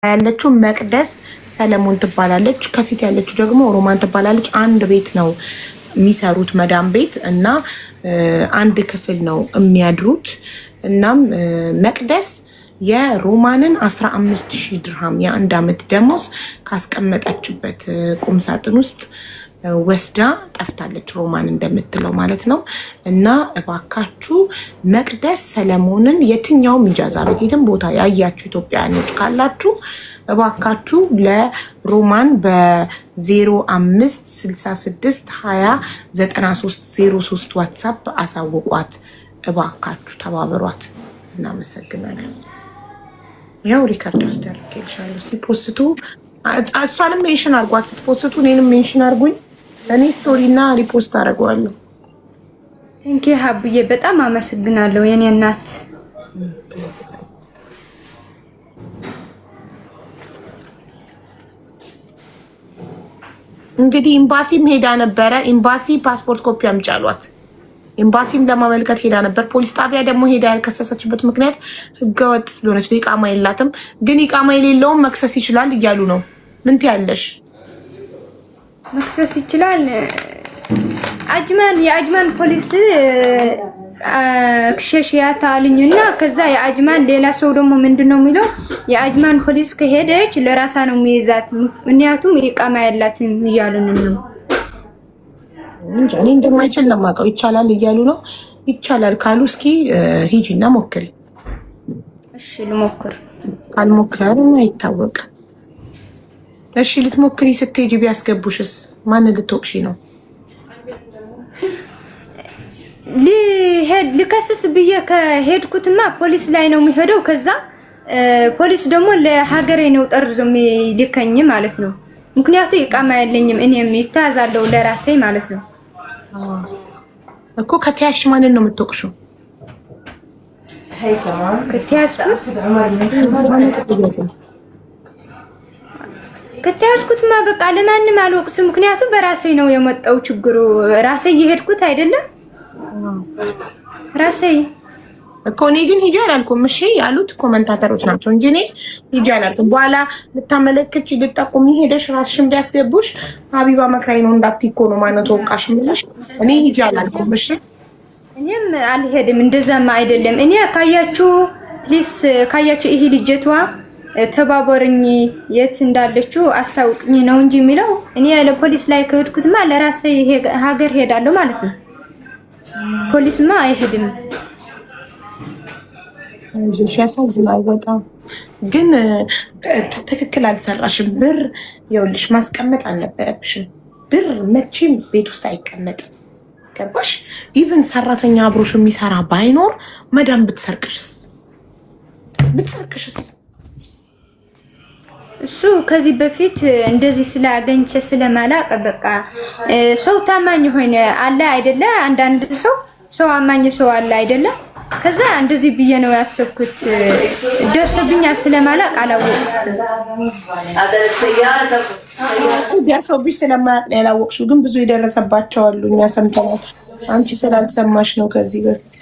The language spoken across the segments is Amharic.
ያለችው መቅደስ ሰለሞን ትባላለች። ከፊት ያለችው ደግሞ ሮማን ትባላለች። አንድ ቤት ነው የሚሰሩት መዳም ቤት እና አንድ ክፍል ነው የሚያድሩት። እናም መቅደስ የሮማንን 15,000 ድርሃም የአንድ አመት ደሞዝ ካስቀመጠችበት ቁምሳጥን ውስጥ ወስዳ ጠፍታለች። ሮማን እንደምትለው ማለት ነው። እና እባካችሁ መቅደስ ሰለሞንን የትኛውም ኢጃዛ ቤት የትም ቦታ ያያችሁ ኢትዮጵያውያኖች ካላችሁ እባካችሁ ለሮማን በ0566209303 ዋትሳፕ አሳውቋት። እባካችሁ ተባበሯት። እናመሰግናለን። ያው ሪከርድ አስደርግልሻለሁ ሲፖስቱ እሷንም ሜንሽን አርጓት። ስትፖስቱ እኔንም ሜንሽን አርጉኝ። እኔ ስቶሪ እና ሪፖስት አደርገዋለሁ። ቴንኪ ሀብዬ በጣም አመሰግናለሁ የኔ እናት። እንግዲህ ኤምባሲም ሄዳ ነበረ። ኤምባሲ ፓስፖርት ኮፒ አምጫሏት። ኤምባሲም ለማመልከት ሄዳ ነበር። ፖሊስ ጣቢያ ደግሞ ሄዳ ያልከሰሰችበት ምክንያት ህገወጥ ስለሆነች ኢቃማ የላትም። ግን ኢቃማ የሌለውም መክሰስ ይችላል እያሉ ነው። ምን ትያለሽ? መክሰስ ይችላል። የአጅማን ፖሊስ ክሸሽያት አሉኝና ከዛ የአጅማን ሌላ ሰው ደግሞ ምንድነው የሚለው የአጅማን ፖሊስ ከሄደች ለራሳ ነው የሚይዛት ምክንያቱም ኢቃማ ያላትን እያሉን ነው። እኔ እንደማይችል ለማውቀው ይቻላል እያሉ ነው። ይቻላል ካሉ እስኪ ሂጂና ሞክሪ። እሺ ልሞክር። ካልሞከርን አይታወቅም። እሺ ልትሞክሪ ስትሄጂ ቢያስገቡሽስ ማን ልትወቅሺ ነው? ልከስስ ብዬ ከሄድኩትማ ፖሊስ ላይ ነው የሚሄደው። ከዛ ፖሊስ ደግሞ ለሀገሬ ነው ጠርዞ የሚልከኝ ማለት ነው። ምክንያቱም ኢቃማ የለኝም እኔም ይታዛለው ለራሴ ማለት ነው እኮ። ከተያሽ ማንን ነው የምትወቅሽው? ከተያዝኩትማ በቃ ለማንም አልወቅስም። ምክንያቱም በራሴ ነው የመጣው ችግሩ። ራሴ እየሄድኩት አይደለም ራሴ እኮ። እኔ ግን ሂጂ አላልኩም። እሺ ያሉት ኮመንታተሮች ናቸው እንጂ እኔ ሂጂ አላልኩም። በኋላ ልታመለክች ልጠቁሚ ሄደሽ ራስሽን ቢያስገቡሽ ሀቢባ መክራይ ነው እንዳትይ እኮ ነው ማለት ወቃሽ ምልሽ። እኔ ሂጂ አላልኩም። እሺ እኔም አልሄድም። እንደዛማ አይደለም። እኔ ካያችሁ ፕሊስ ካያችሁ ይሄ ልጅቷ ተባበርኝ የት እንዳለችው አስታውቅኝ ነው እንጂ የሚለው እኔ ለፖሊስ ላይ ከሄድኩትማ ለራሴ ሀገር ሄዳለሁ ማለት ነው። ፖሊስማ አይሄድም። እሺ ያሳዝናል በጣም ግን ትክክል አልሰራሽም። ብር ይኸውልሽ ማስቀመጥ አልነበረብሽም። ብር መቼም ቤት ውስጥ አይቀመጥም። ገባሽ? ኢቭን ሰራተኛ አብሮሽ የሚሰራ ባይኖር መዳም ብትሰርቅሽስ እሱ ከዚህ በፊት እንደዚህ ስላገኘች ስለማላቅ በቃ ሰው ታማኝ ሆነ አለ አይደለ? አንዳንድ ሰው አማኝ ሰው አለ አይደለ? ከዛ እንደዚህ ብዬ ነው ያሰብኩት። ደርሶብኛል ስለማላቅ አላወቅኩትም። ደርሶብሽ ስለማላቅ ነው ያላወቅሽው። ግን ብዙ የደረሰባቸው አሉ፣ እኛ ሰምተናል። አንቺ ስላልሰማሽ ነው ከዚህ በፊት።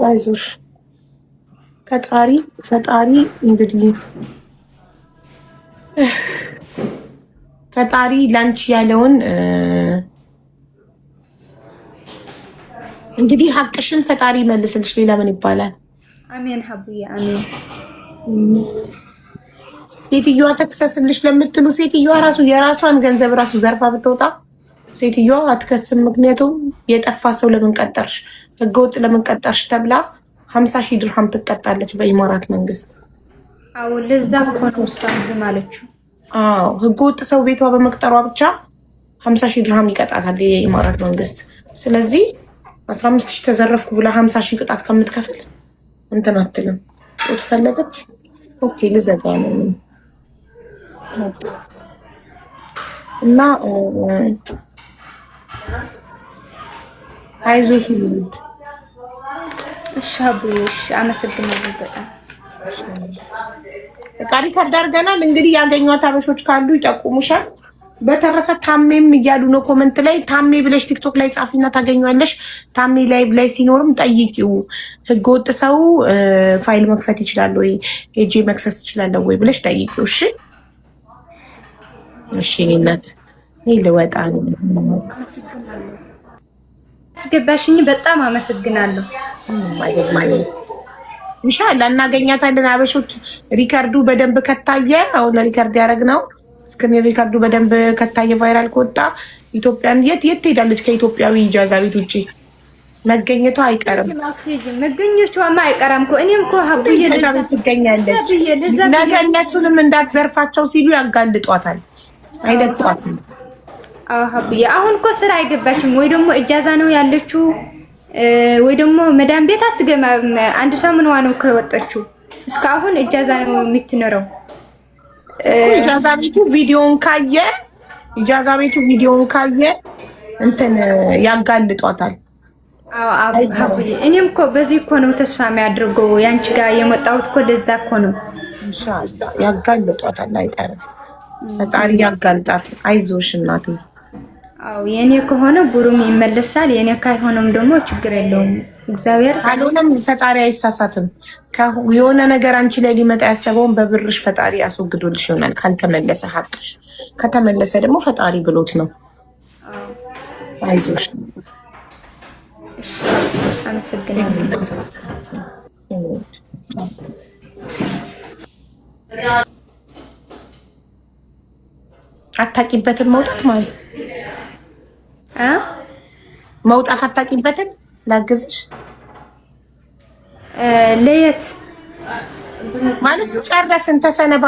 አይዞሽ ፈጣሪ እንግዲህ ፈጣሪ ላንቺ ያለውን እንግዲህ ሀቅሽን ፈጣሪ መልስልሽ። ሌላ ምን ይባላል? አሜን ሀቡዬ አሜን። ሴትዮዋ ተከሰስልሽ ለምትሉ ሴትዮዋ ራሱ የራሷን ገንዘብ ራሱ ዘርፋ ብትወጣ ሴትዮዋ አትከስም። ምክንያቱም የጠፋ ሰው ለምን ቀጠርሽ፣ ህገወጥ ለምን ቀጠርሽ ተብላ 50,000 ድርሃም ትቀጣለች በኢማራት መንግስት። አዎ ለዛ ኮንሶ ዝም አለችው። አዎ ህገወጥ ሰው ቤቷ በመቅጠሯ ብቻ 50,000 ድርሃም ይቀጣታል የኢማራት መንግስት። ስለዚህ 15,000 ተዘረፍኩ ብላ 50,000 ቅጣት ከምትከፍል እንትን አትልም። ጡት ፈለገች። ኦኬ ልዘጋ ነው እና አይዞሽ ልጅ። እሺ አቡሽ አመሰግናለሁ በጣም። ሪከርድ አድርገናል። እንግዲህ ያገኟት አበሾች ካሉ ይጠቁሙሻል። በተረፈ ታሜም እያሉ ነው ኮመንት ላይ። ታሜ ብለሽ ቲክቶክ ላይ ጻፊና ታገኘዋለሽ። ታሜ ላይቭ ላይ ሲኖርም ጠይቂው። ህገወጥ ሰው ፋይል መክፈት ይችላል ወይ ሄጄ መክሰስ ይችላለሁ ወይ ብለሽ ጠይቂው። እሺ እሺ። እናት እኔ ልወጣ ነው። አስገባሽኝ። በጣም አመሰግናለሁ። ማለት ኢንሻአላህ እናገኛታለን። አበሾች ሪካርዱ በደንብ ከታየ አሁን ሪካርድ ያደረግነው እስክሪን ሪካርዱ በደንብ ከታየ ቫይራል ከወጣ ኢትዮጵያን የት ትሄዳለች? ከኢትዮጵያዊ ኢጃዛ ቤት ውጪ መገኘቷ አይቀርም። መገኘቷማ አይቀርም እኮ እኔም እኮ ሀቡዬ ኢጃዛ ቤት ትገኛለች። ነገ እነሱንም እንዳትዘርፋቸው ሲሉ ያጋልጧታል፣ አይለቋትም። አዎ ሀቡዬ አሁን እኮ ስራ አይገባችም ወይ ደግሞ ኢጃዛ ነው ያለችው ወይ ደግሞ መዳም ቤት አትገባም። አንድ ሳምንዋ ነው ከወጣችው እስካሁን ኢጃዛ ነው የምትኖረው። ኢጃዛ ቤቱ ቪዲዮን ካየ እንትን ያጋልጧታል። አዎ ሀቡዬ እኔም እኮ በዚህ እኮ ነው ተስፋ የሚያደርገው ያንቺ ጋር የመጣሁት እኮ ለዛ እኮ ነው። ኢንሻአላህ ያጋልጧታል፣ አይቀርም። ፈጣሪ ያጋልጣት። አይዞሽ እናቴ። አዎ የኔ ከሆነ ቡሩም ይመለሳል፣ የኔ ካልሆነም ደግሞ ችግር የለውም። እግዚአብሔር ካልሆነም ፈጣሪ አይሳሳትም። የሆነ ነገር አንቺ ላይ ሊመጣ ያሰበውን በብርሽ ፈጣሪ ያስወግዶልሽ ይሆናል። ካልተመለሰ ሀቅሽ፣ ከተመለሰ ደግሞ ፈጣሪ ብሎት ነው። አይዞሽ። አመሰግናለሁ። አታቂበትም መውጣት ማለት መውጣት አታቂበትም። ላግዝሽ ለየት ማለት ጨረስን ተሰነባ